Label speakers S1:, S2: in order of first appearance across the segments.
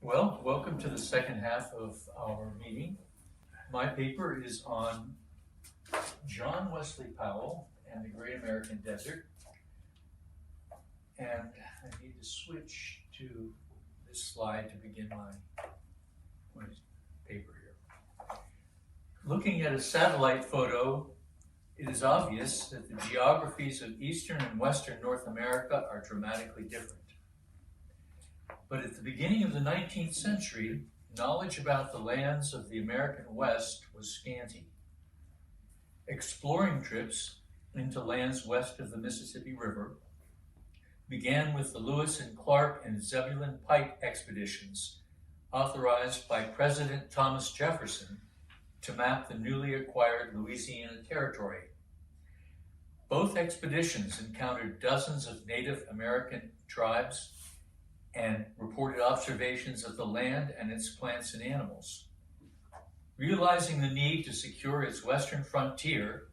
S1: Well, welcome to the second half of our meeting. My paper is on John Wesley Powell and the Great American Desert. And I need to switch to this slide to begin my paper here. Looking at a satellite photo, it is obvious that the geographies of eastern and western North America are dramatically different. But at the beginning of the 19th century, knowledge about the lands of the American West was scanty. Exploring trips into lands west of the Mississippi River began with the Lewis and Clark and Zebulun Pike expeditions, authorized by President Thomas Jefferson to map the newly acquired Louisiana Territory. Both expeditions encountered dozens of Native American tribes and reported observations of the land and its plants and animals. Realizing the need to secure its western frontier,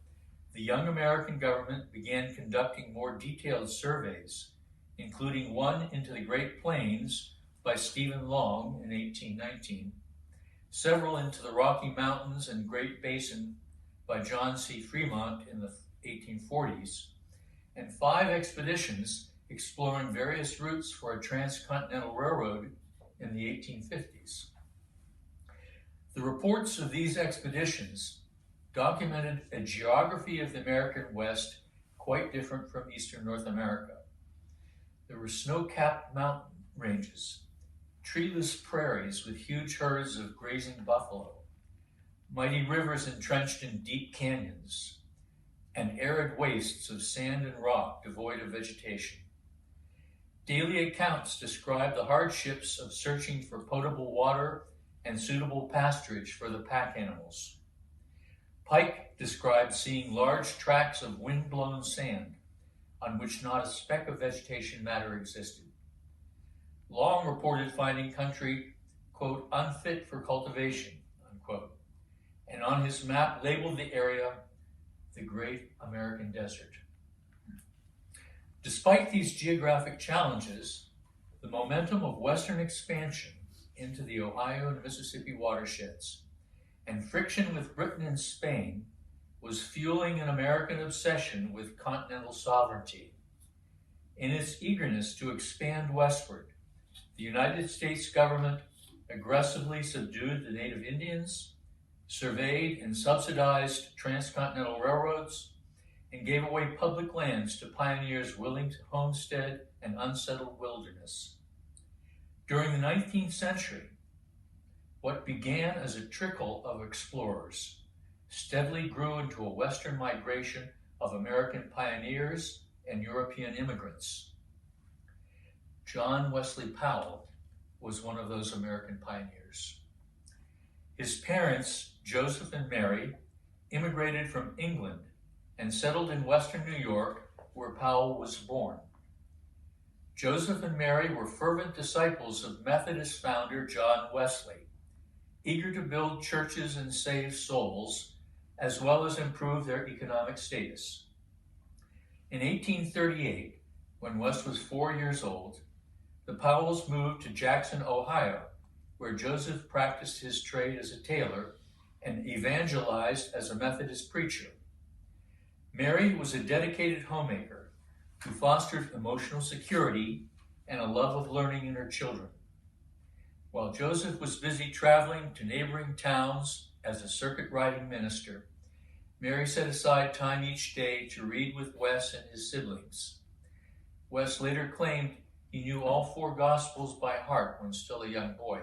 S1: the young American government began conducting more detailed surveys, including one into the Great Plains by Stephen Long in 1819, several into the Rocky Mountains and Great Basin by John C. Fremont in the 1840s, and 5 expeditions exploring various routes for a transcontinental railroad in the 1850s. The reports of these expeditions documented a geography of the American West quite different from eastern North America. There were snow-capped mountain ranges, treeless prairies with huge herds of grazing buffalo, mighty rivers entrenched in deep canyons, and arid wastes of sand and rock devoid of vegetation. Daily accounts describe the hardships of searching for potable water and suitable pasturage for the pack animals. Pike described seeing large tracts of wind-blown sand on which not a speck of vegetation matter existed. Long reported finding country, quote, unfit for cultivation, unquote, and on his map labeled the area the Great American Desert. Despite these geographic challenges, the momentum of Western expansion into the Ohio and Mississippi watersheds and friction with Britain and Spain was fueling an American obsession with continental sovereignty. In its eagerness to expand westward, the United States government aggressively subdued the native Indians, surveyed and subsidized transcontinental railroads, and gave away public lands to pioneers willing to homestead an unsettled wilderness. During the 19th century, what began as a trickle of explorers steadily grew into a western migration of American pioneers and European immigrants. John Wesley Powell was one of those American pioneers. His parents, Joseph and Mary, immigrated from England and settled in western New York, where Powell was born. Joseph and Mary were fervent disciples of Methodist founder John Wesley, eager to build churches and save souls, as well as improve their economic status. In 1838, when Wes was 4 years old, the Powells moved to Jackson, Ohio, where Joseph practiced his trade as a tailor and evangelized as a Methodist preacher. Mary was a dedicated homemaker who fostered emotional security and a love of learning in her children. While Joseph was busy traveling to neighboring towns as a circuit riding minister, Mary set aside time each day to read with Wes and his siblings. Wes later claimed he knew all 4 Gospels by heart when still a young boy.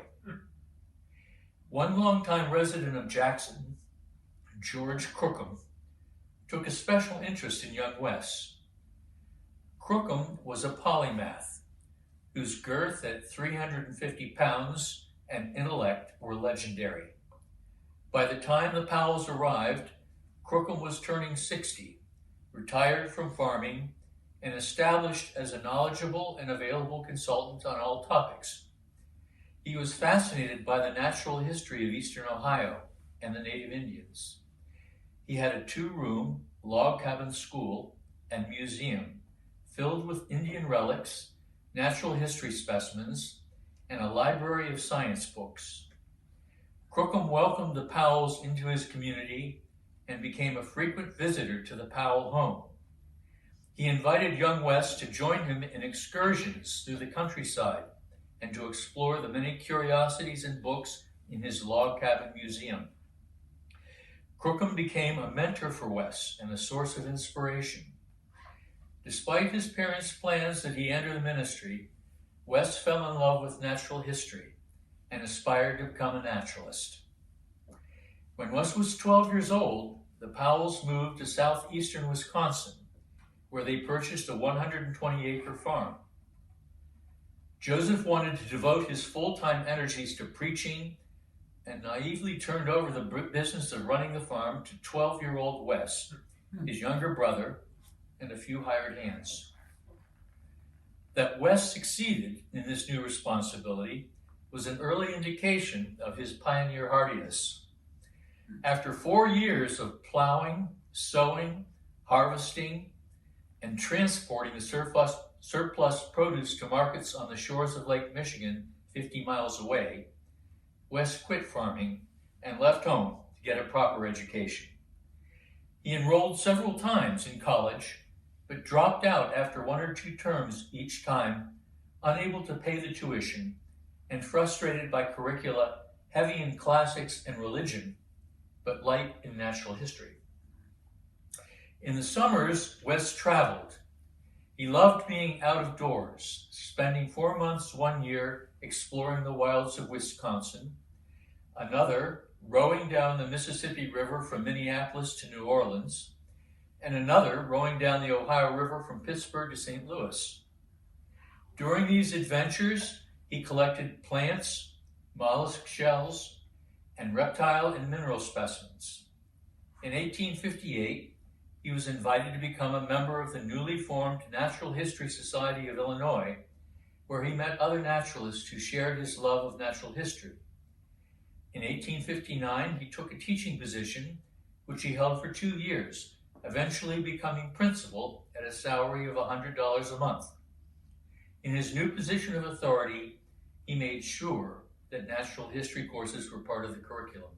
S1: One longtime resident of Jackson, George Crookham, took a special interest in young Wes. Crookham was a polymath whose girth at 350 pounds and intellect were legendary. By the time the Powells arrived, Crookham was turning 60, retired from farming, and established as a knowledgeable and available consultant on all topics. He was fascinated by the natural history of eastern Ohio and the native Indians. He had a 2-room log cabin school and museum filled with Indian relics, natural history specimens, and a library of science books. Crookham welcomed the Powells into his community and became a frequent visitor to the Powell home. He invited young Wes to join him in excursions through the countryside and to explore the many curiosities and books in his log cabin museum. Crookham became a mentor for Wes and a source of inspiration. Despite his parents' plans that he enter the ministry, Wes fell in love with natural history and aspired to become a naturalist. When Wes was 12 years old, the Powells moved to southeastern Wisconsin, where they purchased a 120-acre farm. Joseph wanted to devote his full-time energies to preaching and naively turned over the business of running the farm to 12-year-old Wes, his younger brother, and a few hired hands. That Wes succeeded in this new responsibility was an early indication of his pioneer hardiness. After 4 years of plowing, sowing, harvesting, and transporting the surplus produce to markets on the shores of Lake Michigan, 50 miles away, Wes quit farming and left home to get a proper education. He enrolled several times in college, but dropped out after 1 or 2 terms each time, unable to pay the tuition and frustrated by curricula heavy in classics and religion, but light in natural history. In the summers, Wes traveled. He loved being out of doors, spending 4 months 1 year exploring the wilds of Wisconsin, another rowing down the Mississippi River from Minneapolis to New Orleans, and another rowing down the Ohio River from Pittsburgh to St. Louis. During these adventures, he collected plants, mollusk shells, and reptile and mineral specimens. In 1858, he was invited to become a member of the newly formed Natural History Society of Illinois, where he met other naturalists who shared his love of natural history. In 1859, he took a teaching position, which he held for 2 years, eventually becoming principal at a salary of $100 a month. In his new position of authority, he made sure that natural history courses were part of the curriculum.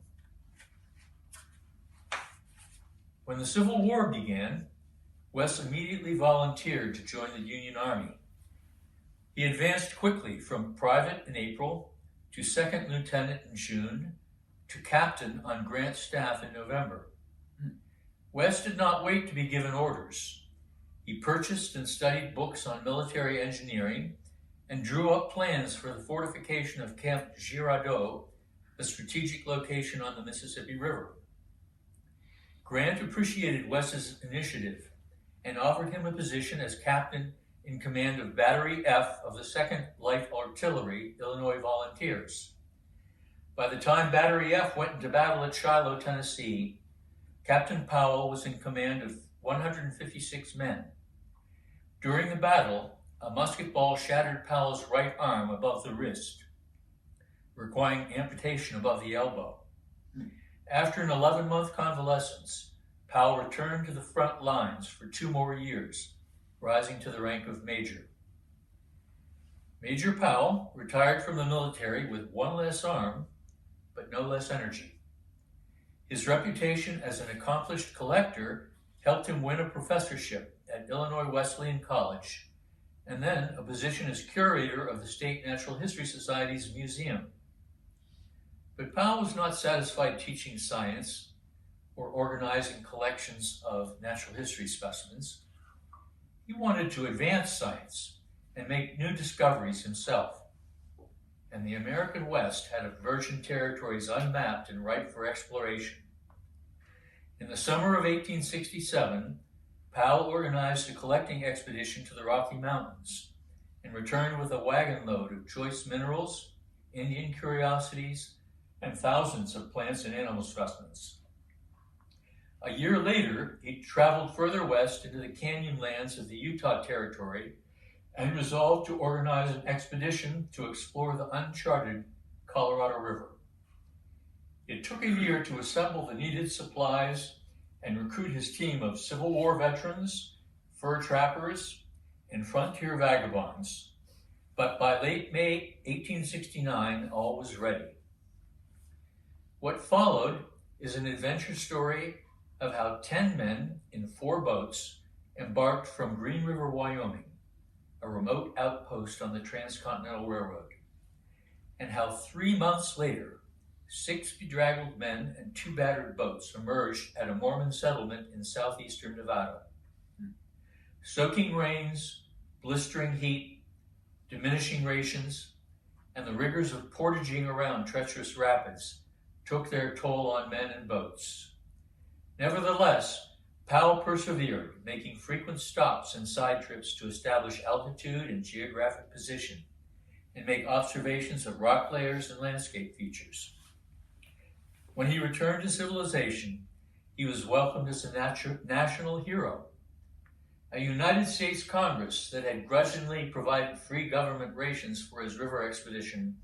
S1: When the Civil War began, Wes immediately volunteered to join the Union Army. He advanced quickly from private in April to second lieutenant in June to captain on Grant's staff in November. Wes did not wait to be given orders. He purchased and studied books on military engineering and drew up plans for the fortification of Camp Girardot, a strategic location on the Mississippi River. Grant appreciated Wes's initiative and offered him a position as captain in command of Battery F of the 2nd Light Artillery, Illinois Volunteers. By the time Battery F went into battle at Shiloh, Tennessee, Captain Powell was in command of 156 men. During the battle, a musket ball shattered Powell's right arm above the wrist, requiring amputation above the elbow. After an 11-month convalescence, Powell returned to the front lines for 2 more years, rising to the rank of major. Major Powell retired from the military with 1 less arm, but no less energy. His reputation as an accomplished collector helped him win a professorship at Illinois Wesleyan College, and then a position as curator of the State Natural History Society's museum. But Powell was not satisfied teaching science or organizing collections of natural history specimens. He wanted to advance science and make new discoveries himself. And the American West had virgin territories unmapped and ripe for exploration. In the summer of 1867, Powell organized a collecting expedition to the Rocky Mountains and returned with a wagon load of choice minerals, Indian curiosities, and thousands of plants and animal specimens. A year later, he traveled further west into the canyon lands of the Utah Territory and resolved to organize an expedition to explore the uncharted Colorado River. It took a year to assemble the needed supplies and recruit his team of Civil War veterans, fur trappers, and frontier vagabonds. but by late May 1869, all was ready. What followed is an adventure story of how 10 men in 4 boats embarked from Green River, Wyoming, a remote outpost on the Transcontinental Railroad, and how 3 months later, 6 bedraggled men and 2 battered boats emerged at a Mormon settlement in southeastern Nevada. Soaking rains, blistering heat, diminishing rations, and the rigors of portaging around treacherous rapids took their toll on men and boats. Nevertheless, Powell persevered, making frequent stops and side trips to establish altitude and geographic position, and make observations of rock layers and landscape features. When he returned to civilization, he was welcomed as a national hero. A United States Congress that had grudgingly provided free government rations for his river expedition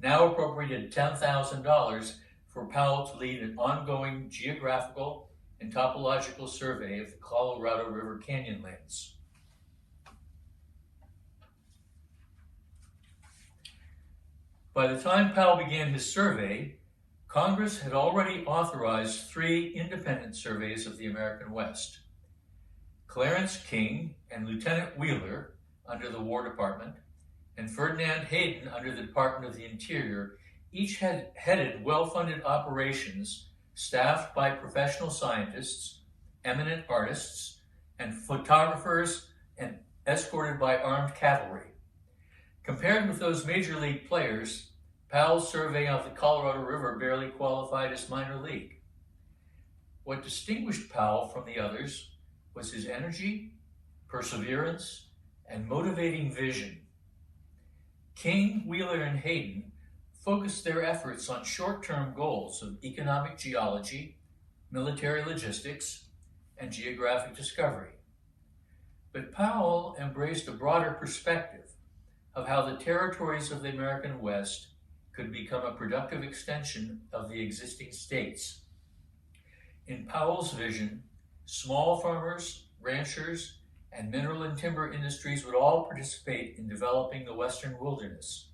S1: now appropriated $10,000 for Powell to lead an ongoing geographical and topological survey of the Colorado River Canyonlands. By the time Powell began his survey, Congress had already authorized 3 independent surveys of the American West. Clarence King and Lieutenant Wheeler, under the War Department, and Ferdinand Hayden, under the Department of the Interior, each had headed well-funded operations staffed by professional scientists, eminent artists, and photographers, and escorted by armed cavalry. Compared with those major league players, Powell's survey of the Colorado River barely qualified as minor league. What distinguished Powell from the others was his energy, perseverance, and motivating vision. King, Wheeler, and Hayden focused their efforts on short-term goals of economic geology, military logistics, and geographic discovery. But Powell embraced a broader perspective of how the territories of the American West could become a productive extension of the existing states. In Powell's vision, small farmers, ranchers, and mineral and timber industries would all participate in developing the Western wilderness.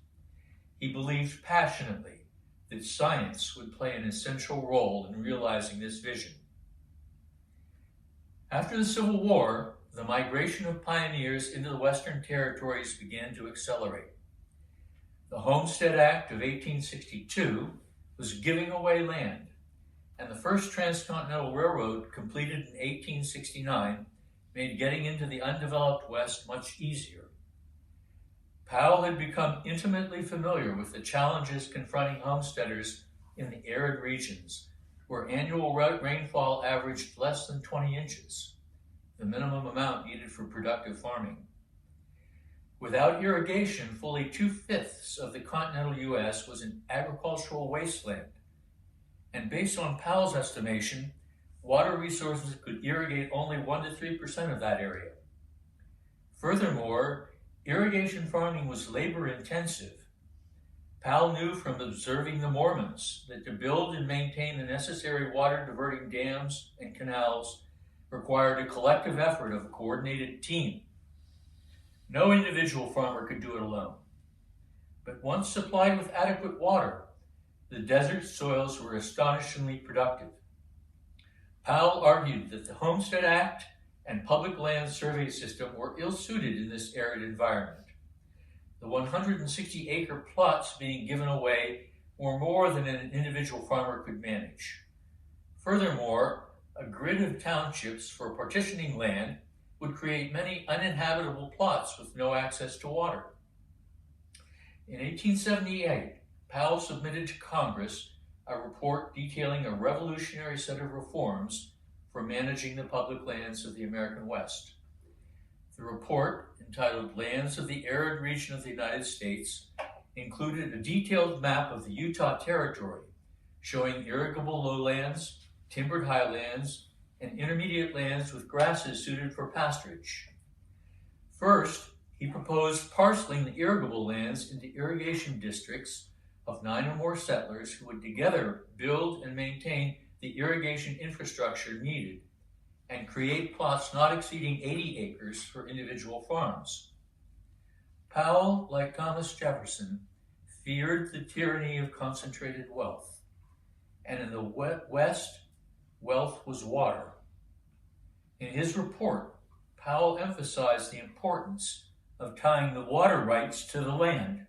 S1: He believed passionately that science would play an essential role in realizing this vision. After the Civil War, the migration of pioneers into the Western territories began to accelerate. The Homestead Act of 1862 was giving away land, and the first transcontinental railroad, completed in 1869, made getting into the undeveloped West much easier. Powell had become intimately familiar with the challenges confronting homesteaders in the arid regions, where annual rainfall averaged less than 20 inches, the minimum amount needed for productive farming. Without irrigation, fully 2/5 of the continental U.S. was an agricultural wasteland, and based on Powell's estimation, water resources could irrigate only 1 to 3% of that area. Furthermore, irrigation farming was labor-intensive. Powell knew from observing the Mormons that to build and maintain the necessary water-diverting dams and canals required a collective effort of a coordinated team. No individual farmer could do it alone. But once supplied with adequate water, the desert soils were astonishingly productive. Powell argued that the Homestead Act and public land survey system were ill-suited in this arid environment. The 160-acre plots being given away were more than an individual farmer could manage. Furthermore, a grid of townships for partitioning land would create many uninhabitable plots with no access to water. In 1878, Powell submitted to Congress a report detailing a revolutionary set of reforms for managing the public lands of the American West. The report, entitled Lands of the Arid Region of the United States, included a detailed map of the Utah Territory, showing irrigable lowlands, timbered highlands, and intermediate lands with grasses suited for pasturage. First, he proposed parceling the irrigable lands into irrigation districts of 9 or more settlers who would together build and maintain the irrigation infrastructure needed and create plots not exceeding 80 acres for individual farms. Powell, like Thomas Jefferson, feared the tyranny of concentrated wealth, and in the West, wealth was water. In his report, Powell emphasized the importance of tying the water rights to the land.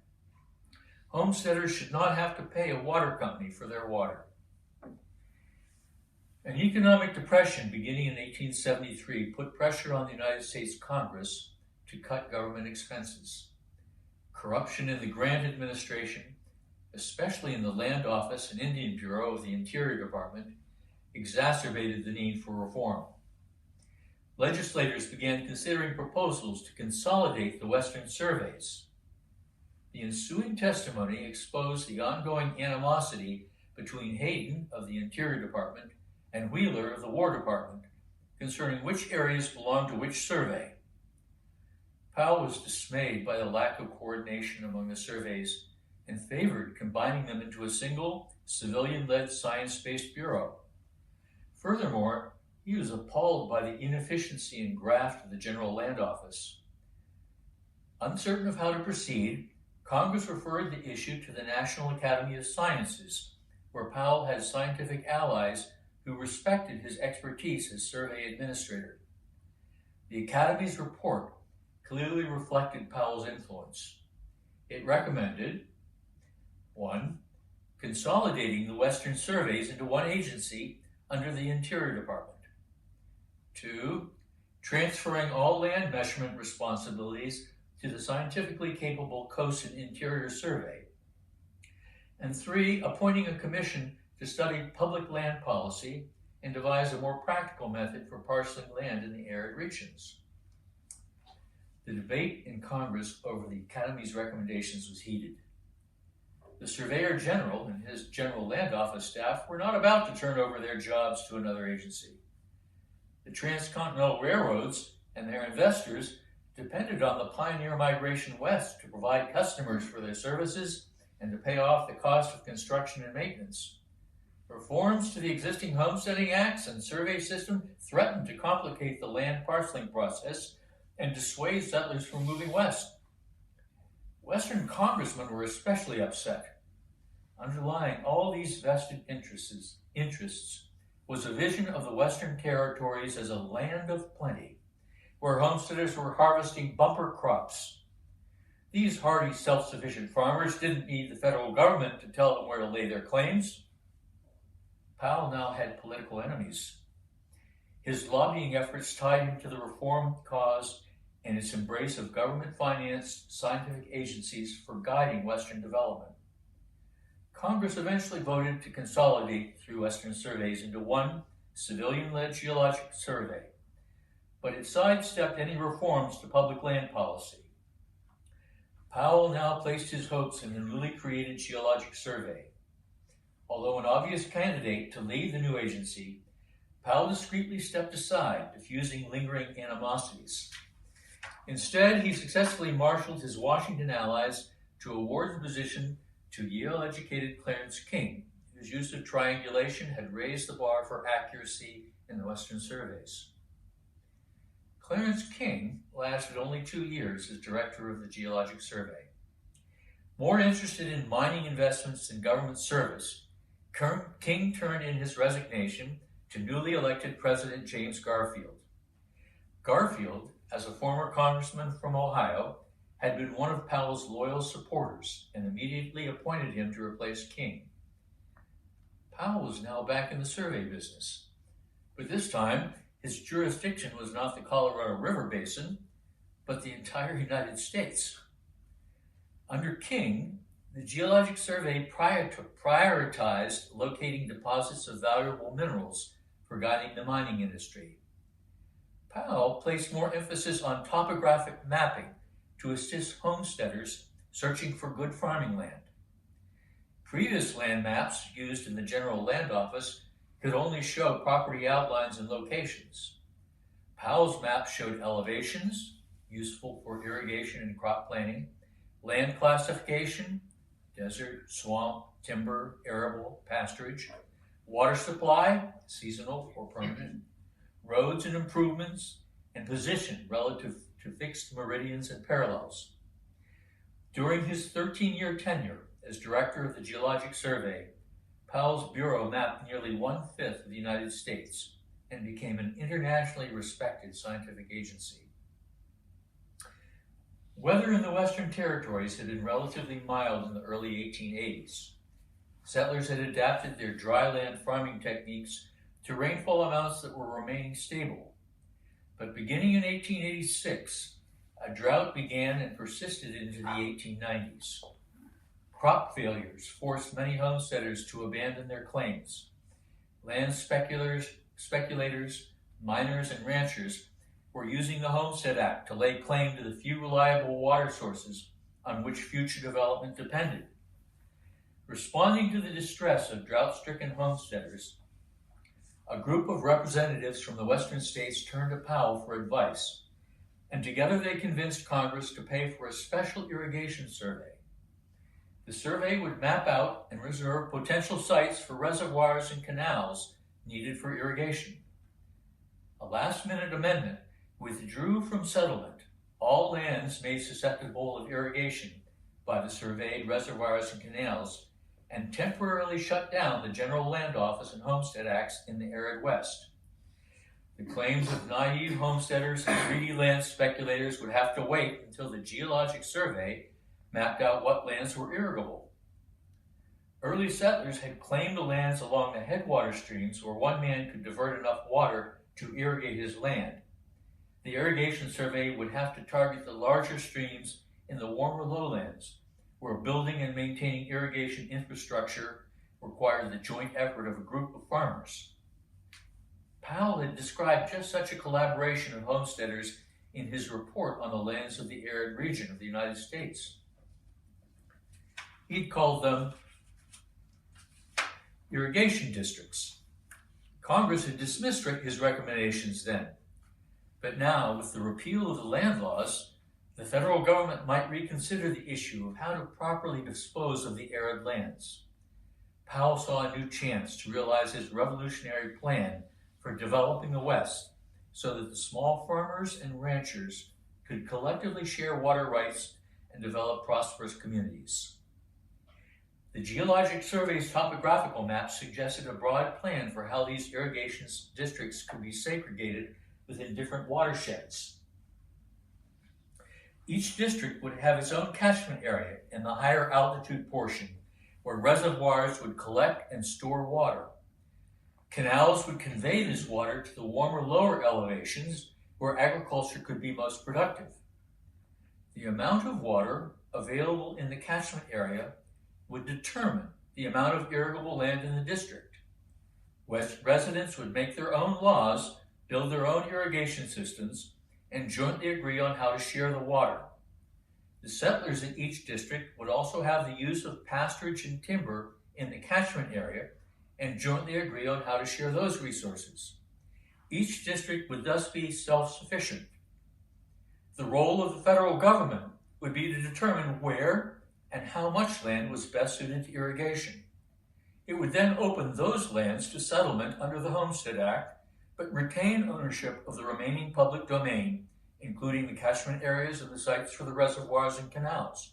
S1: Homesteaders should not have to pay a water company for their water. An economic depression beginning in 1873 put pressure on the United States Congress to cut government expenses. Corruption in the Grant administration, especially in the Land Office and Indian Bureau of the Interior Department, exacerbated the need for reform. Legislators began considering proposals to consolidate the Western surveys. The ensuing testimony exposed the ongoing animosity between Hayden of the Interior Department and Wheeler of the War Department concerning which areas belonged to which survey. Powell was dismayed by the lack of coordination among the surveys and favored combining them into a single, civilian-led science-based bureau. Furthermore, he was appalled by the inefficiency and graft of the General Land Office. Uncertain of how to proceed, Congress referred the issue to the National Academy of Sciences, where Powell had scientific allies who respected his expertise as survey administrator. The Academy's report clearly reflected Powell's influence. It recommended 1. Consolidating the Western surveys into one agency under the Interior Department. 2. Transferring all land measurement responsibilities to the scientifically capable Coast and Interior Survey. And 3. Appointing a commission to study public land policy and devise a more practical method for parceling land in the arid regions. The debate in Congress over the Academy's recommendations was heated. The Surveyor General and his General Land Office staff were not about to turn over their jobs to another agency. The transcontinental railroads and their investors depended on the pioneer migration west to provide customers for their services and to pay off the cost of construction and maintenance. Reforms to the existing homesteading acts and survey system threatened to complicate the land parceling process and dissuade settlers from moving west. Western congressmen were especially upset. Underlying all these vested interests was a vision of the Western territories as a land of plenty, where homesteaders were harvesting bumper crops. These hardy, self-sufficient farmers didn't need the federal government to tell them where to lay their claims. Powell now had political enemies. His lobbying efforts tied him to the reform cause and its embrace of government-financed scientific agencies for guiding Western development. Congress eventually voted to consolidate three Western surveys into one civilian-led geologic survey, but it sidestepped any reforms to public land policy. Powell now placed his hopes in the newly created Geologic Survey. Although an obvious candidate to lead the new agency, Powell discreetly stepped aside, diffusing lingering animosities. Instead, he successfully marshaled his Washington allies to award the position to Yale-educated Clarence King, whose use of triangulation had raised the bar for accuracy in the Western surveys. Clarence King lasted only 2 years as director of the Geologic Survey. More interested in mining investments than government service, King turned in his resignation to newly elected President James Garfield. Garfield, as a former congressman from Ohio, had been one of Powell's loyal supporters and immediately appointed him to replace King. Powell was now back in the survey business, but this time his jurisdiction was not the Colorado River Basin, but the entire United States. Under King, the Geologic Survey prioritized locating deposits of valuable minerals for guiding the mining industry. Powell placed more emphasis on topographic mapping to assist homesteaders searching for good farming land. Previous land maps used in the General Land Office could only show property outlines and locations. Powell's map showed elevations, useful for irrigation and crop planting, land classification, desert, swamp, timber, arable, pasturage, water supply, seasonal or permanent, roads and improvements, and position relative to fixed meridians and parallels. During his 13-year tenure as director of the Geologic Survey, Powell's bureau mapped nearly 1/5 of the United States and became an internationally respected scientific agency. Weather in the Western Territories had been relatively mild in the early 1880s. Settlers had adapted their dry land farming techniques to rainfall amounts that were remaining stable. But beginning in 1886, a drought began and persisted into the 1890s. Crop failures forced many homesteaders to abandon their claims. Land speculators, miners, and ranchers were using the Homestead Act to lay claim to the few reliable water sources on which future development depended. Responding to the distress of drought-stricken homesteaders, a group of representatives from the western states turned to Powell for advice, and together they convinced Congress to pay for a special irrigation survey. The survey would map out and reserve potential sites for reservoirs and canals needed for irrigation. A last-minute amendment withdrew from settlement all lands made susceptible of irrigation by the surveyed reservoirs and canals, and temporarily shut down the General Land Office and Homestead Acts in the arid West. The claims of naive homesteaders and greedy land speculators would have to wait until the Geologic Survey mapped out what lands were irrigable. Early settlers had claimed the lands along the headwater streams where one man could divert enough water to irrigate his land. The Irrigation Survey would have to target the larger streams in the warmer lowlands, where building and maintaining irrigation infrastructure required the joint effort of a group of farmers. Powell had described just such a collaboration of homesteaders in his report on the lands of the arid region of the United States. He'd called them irrigation districts. Congress had dismissed his recommendations then, but now, with the repeal of the land laws, the federal government might reconsider the issue of how to properly dispose of the arid lands. Powell saw a new chance to realize his revolutionary plan for developing the West so that the small farmers and ranchers could collectively share water rights and develop prosperous communities. The Geologic Survey's topographical map suggested a broad plan for how these irrigation districts could be segregated within different watersheds. Each district would have its own catchment area in the higher altitude portion, where reservoirs would collect and store water. Canals would convey this water to the warmer lower elevations, where agriculture could be most productive. The amount of water available in the catchment area would determine the amount of irrigable land in the district. Residents would make their own laws, build their own irrigation systems, and jointly agree on how to share the water. The settlers in each district would also have the use of pasturage and timber in the catchment area and jointly agree on how to share those resources. Each district would thus be self-sufficient. The role of the federal government would be to determine where and how much land was best suited to irrigation. It would then open those lands to settlement under the Homestead Act, but retain ownership of the remaining public domain, including the catchment areas and the sites for the reservoirs and canals.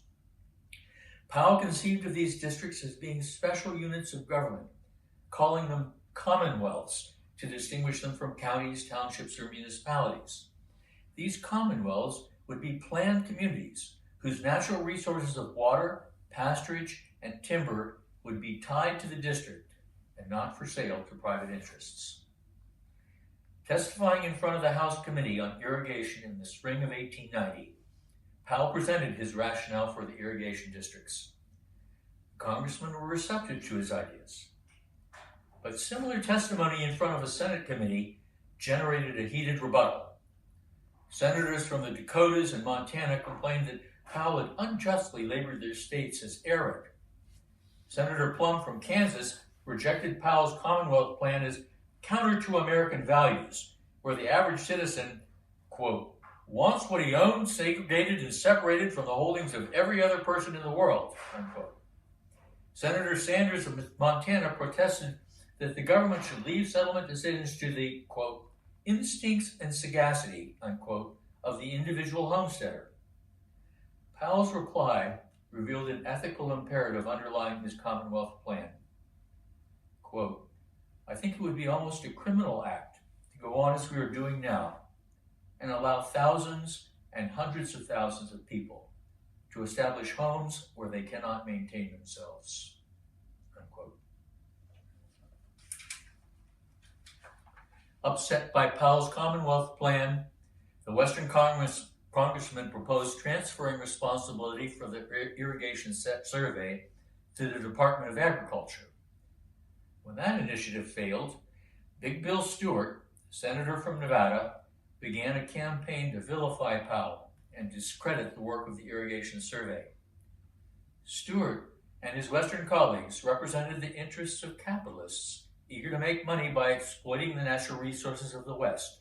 S1: Powell conceived of these districts as being special units of government, calling them commonwealths to distinguish them from counties, townships, or municipalities. These commonwealths would be planned communities whose natural resources of water, pasturage, and timber would be tied to the district and not for sale to private interests. Testifying in front of the House Committee on Irrigation in the spring of 1890, Powell presented his rationale for the irrigation districts. Congressmen were receptive to his ideas, but similar testimony in front of a Senate committee generated a heated rebuttal. Senators from the Dakotas and Montana complained that Powell had unjustly labeled their states as arid. Senator Plum from Kansas rejected Powell's Commonwealth plan as counter to American values, where the average citizen, quote, wants what he owns segregated and separated from the holdings of every other person in the world, unquote. Senator Sanders of Montana protested that the government should leave settlement decisions to the, quote, instincts and sagacity, unquote, of the individual homesteader. Powell's reply revealed an ethical imperative underlying his Commonwealth plan. Quote, "I think it would be almost a criminal act to go on as we are doing now and allow thousands and hundreds of thousands of people to establish homes where they cannot maintain themselves." Unquote. Upset by Powell's Commonwealth plan, the Western Congressman proposed transferring responsibility for the irrigation survey to the Department of Agriculture. When that initiative failed, Big Bill Stewart, senator from Nevada, began a campaign to vilify Powell and discredit the work of the Irrigation Survey. Stewart and his Western colleagues represented the interests of capitalists eager to make money by exploiting the natural resources of the West.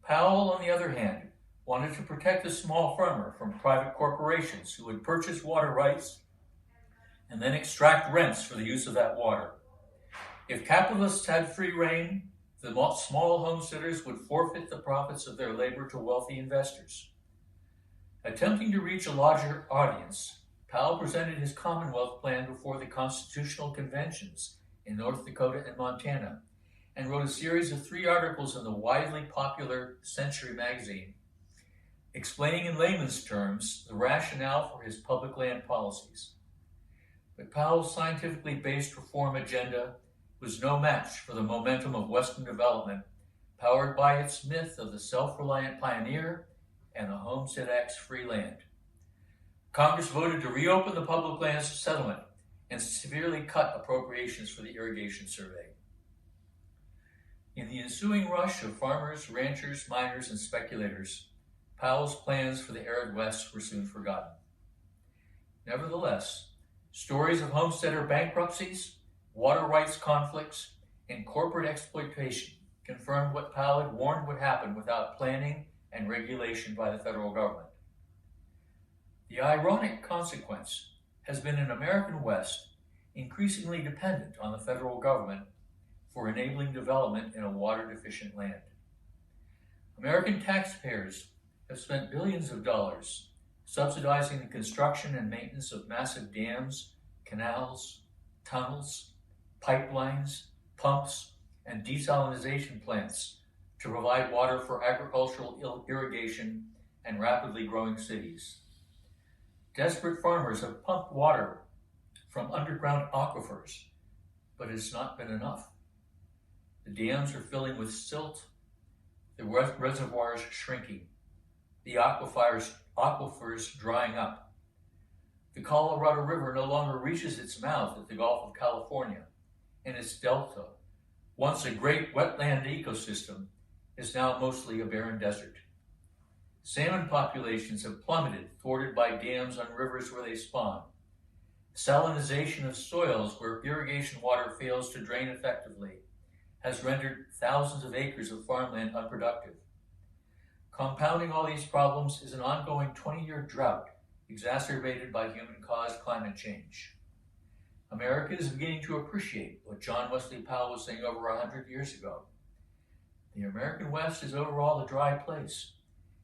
S1: Powell, on the other hand, wanted to protect the small farmer from private corporations who would purchase water rights and then extract rents for the use of that water. If capitalists had free rein, the small homesteaders would forfeit the profits of their labor to wealthy investors. Attempting to reach a larger audience, Powell presented his Commonwealth plan before the constitutional conventions in North Dakota and Montana, and wrote a series of 3 articles in the widely popular Century magazine, explaining in layman's terms the rationale for his public land policies. But Powell's scientifically based reform agenda was no match for the momentum of Western development, powered by its myth of the self-reliant pioneer and the Homestead Act's free land. Congress voted to reopen the public lands settlement and severely cut appropriations for the Irrigation Survey. In the ensuing rush of farmers, ranchers, miners, and speculators, Powell's plans for the arid West were soon forgotten. Nevertheless, stories of homesteader bankruptcies, water rights conflicts, and corporate exploitation confirmed what Powell had warned would happen without planning and regulation by the federal government. The ironic consequence has been an American West increasingly dependent on the federal government for enabling development in a water-deficient land. American taxpayers have spent billions of dollars subsidizing the construction and maintenance of massive dams, canals, tunnels, pipelines, pumps, and desalination plants to provide water for agricultural irrigation and rapidly growing cities. Desperate farmers have pumped water from underground aquifers, but it's not been enough. The dams are filling with silt, the reservoirs shrinking, the aquifers drying up. The Colorado River no longer reaches its mouth at the Gulf of California, and its delta, once a great wetland ecosystem, is now mostly a barren desert. Salmon populations have plummeted, thwarted by dams on rivers where they spawn. Salinization of soils where irrigation water fails to drain effectively has rendered thousands of acres of farmland unproductive. Compounding all these problems is an ongoing 20-year drought exacerbated by human-caused climate change. America is beginning to appreciate what John Wesley Powell was saying over 100 years ago. The American West is overall a dry place,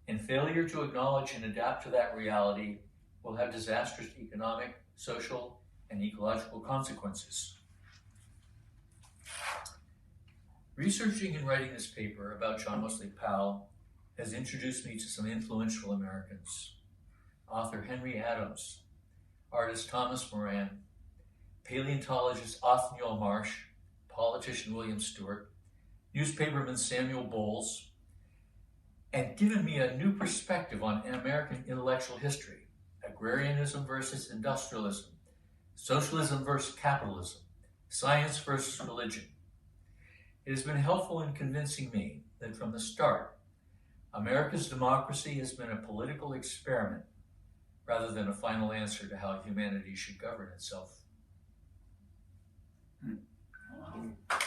S1: and failure to acknowledge and adapt to that reality will have disastrous economic, social, and ecological consequences. Researching and writing this paper about John Wesley Powell has introduced me to some influential Americans. Author Henry Adams, artist Thomas Moran, paleontologist Othniel Marsh, politician William Stewart, newspaperman Samuel Bowles, and given me a new perspective on American intellectual history, agrarianism versus industrialism, socialism versus capitalism, science versus religion. It has been helpful in convincing me that from the start, America's democracy has been a political experiment rather than a final answer to how humanity should govern itself.
S2: Wow.